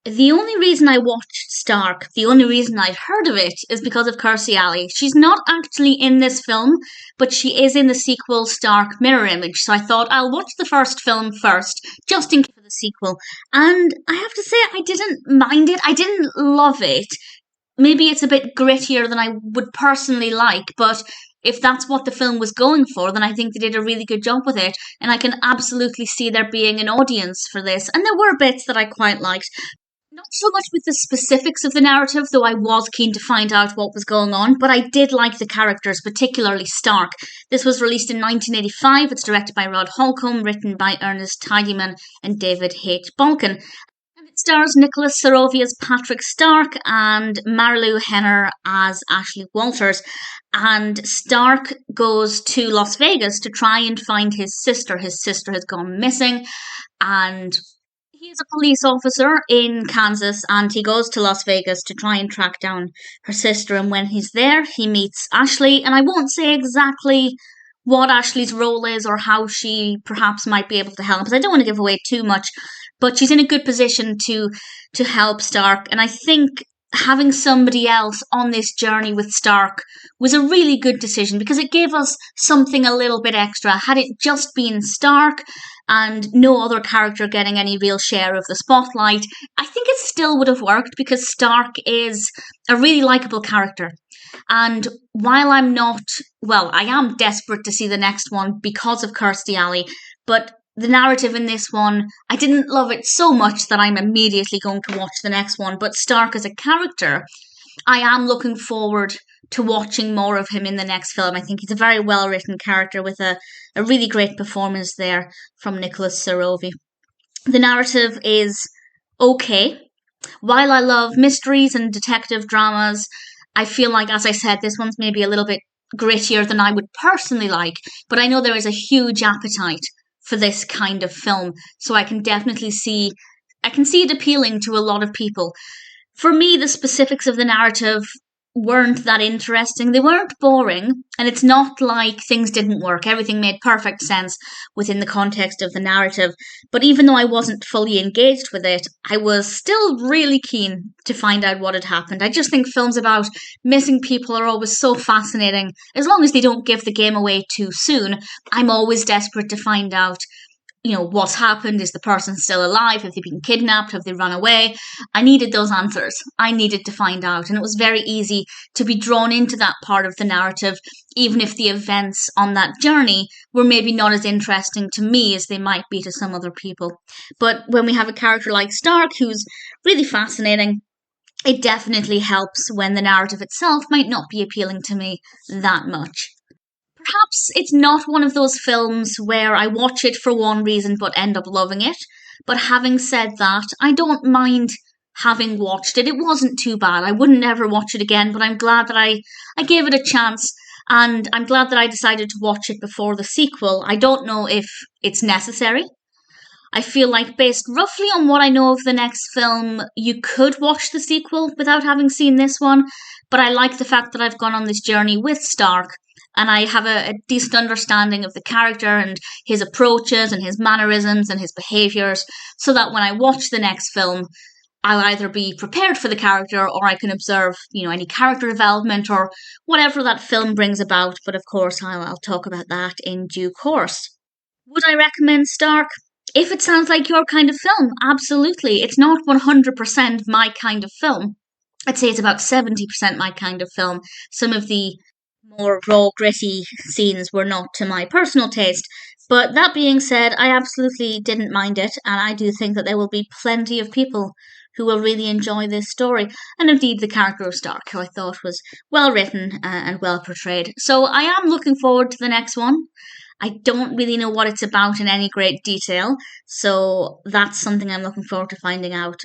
The only reason I watched Stark, the only reason I'd heard of it, is because of Kirstie Alley. She's not actually in this film, but she is in the sequel Stark Mirror Image. So I thought I'll watch the first film first, just in case for the sequel. And I have to say, I didn't mind it. I didn't love it. Maybe it's a bit grittier than I would personally like, but if that's what the film was going for, then I think they did a really good job with it. And I can absolutely see there being an audience for this. And there were bits that I quite liked. Not so much with the specifics of the narrative, though I was keen to find out what was going on, but I did like the characters, particularly Stark. This was released in 1985. It's directed by Rod Holcomb, written by Ernest Tidyman and David H. Balkan. And it stars Nicolas Surovy as Patrick Stark and Marilu Henner as Ashley Walters. And Stark goes to Las Vegas to try and find his sister. His sister has gone missing, and he's a police officer in Kansas, and he goes to Las Vegas to try and track down her sister. And when he's there, he meets Ashley. And I won't say exactly what Ashley's role is or how she perhaps might be able to help, because I don't want to give away too much. But she's in a good position to help Stark. And I think having somebody else on this journey with Stark was a really good decision because it gave us something a little bit extra. Had it just been Stark and no other character getting any real share of the spotlight, I think it still would have worked because Stark is a really likable character. And while I am desperate to see the next one because of Kirstie Alley, but the narrative in this one, I didn't love it so much that I'm immediately going to watch the next one. But Stark as a character, I am looking forward to watching more of him in the next film. I think he's a very well written character with a really great performance there from Nicolas Surovy. The narrative is okay. While I love mysteries and detective dramas, I feel like, as I said, this one's maybe a little bit grittier than I would personally like, but I know there is a huge appetite for this kind of film, so I can definitely see it appealing to a lot of people. For me, the specifics of the narrative weren't that interesting. They weren't boring, and it's not like things didn't work. Everything made perfect sense within the context of the narrative. But even though I wasn't fully engaged with it, I was still really keen to find out what had happened. I just think films about missing people are always so fascinating. As long as they don't give the game away too soon, I'm always desperate to find out what's happened. Is the person still alive? Have they been kidnapped? Have they run away? I needed those answers. I needed to find out. And it was very easy to be drawn into that part of the narrative, even if the events on that journey were maybe not as interesting to me as they might be to some other people. But when we have a character like Stark, who's really fascinating, it definitely helps when the narrative itself might not be appealing to me that much. Perhaps it's not one of those films where I watch it for one reason but end up loving it. But having said that, I don't mind having watched it. It wasn't too bad. I wouldn't ever watch it again, but I'm glad that I gave it a chance, and I'm glad that I decided to watch it before the sequel. I don't know if it's necessary. I feel like, based roughly on what I know of the next film, you could watch the sequel without having seen this one, but I like the fact that I've gone on this journey with Stark, and I have a decent understanding of the character and his approaches and his mannerisms and his behaviours, so that when I watch the next film, I'll either be prepared for the character or I can observe, any character development or whatever that film brings about. But of course, I'll talk about that in due course. Would I recommend Stark? If it sounds like your kind of film, absolutely. It's not 100% my kind of film. I'd say it's about 70% my kind of film. Some of the more raw, gritty scenes were not to my personal taste. But that being said, I absolutely didn't mind it, and I do think that there will be plenty of people who will really enjoy this story. And indeed, the character of Stark, who I thought was well written and well portrayed. So I am looking forward to the next one. I don't really know what it's about in any great detail, so that's something I'm looking forward to finding out.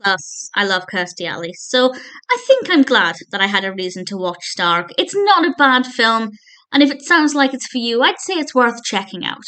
Plus, I love Kirstie Alley, so I think I'm glad that I had a reason to watch Stark. It's not a bad film, and if it sounds like it's for you, I'd say it's worth checking out.